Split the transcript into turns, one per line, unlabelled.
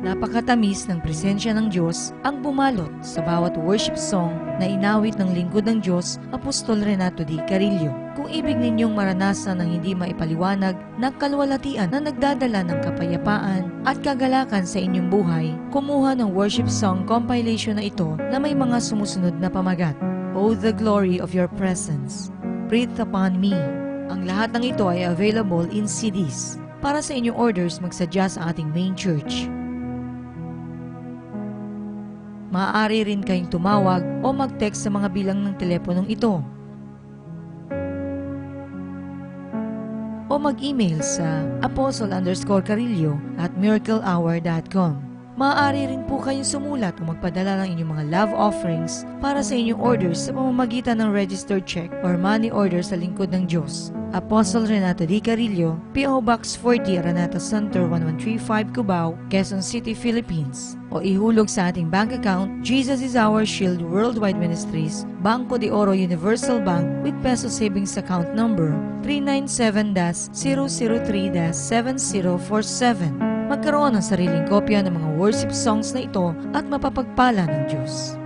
Napakatamis ng presensya ng Diyos ang bumalot sa bawat worship song na inawit ng lingkod ng Diyos, Apostol Renato D. Carillo. Kung ibig ninyong maranasan ng hindi maipaliwanag na kalwalatian na nagdadala ng kapayapaan at kagalakan sa inyong buhay, kumuha ng worship song compilation na ito na may mga sumusunod na pamagat. Oh, the glory of your presence, breathe upon me. Ang lahat ng ito ay available in CDs. Para sa inyong orders, magsadya sa ating main church. Maaari rin kayong tumawag o mag-text sa mga bilang ng teleponong ito. O mag-email sa apostle_carillo@miraclehour.com. Maaari rin po kayong sumulat o magpadala ng inyong mga love offerings para sa inyong orders sa pamamagitan ng registered check or money order sa lingkod ng Diyos. Apostle Renato D. Carillo, P.O. Box 40, Araneta Center, 1135 Cubao, Quezon City, Philippines. O ihulog sa ating bank account, Jesus is Our Shield Worldwide Ministries, Banco de Oro Universal Bank with Peso Savings Account Number 397-003-7047. Magkaroon ng sariling kopya ng mga worship songs na ito at mapapagpala ng Diyos.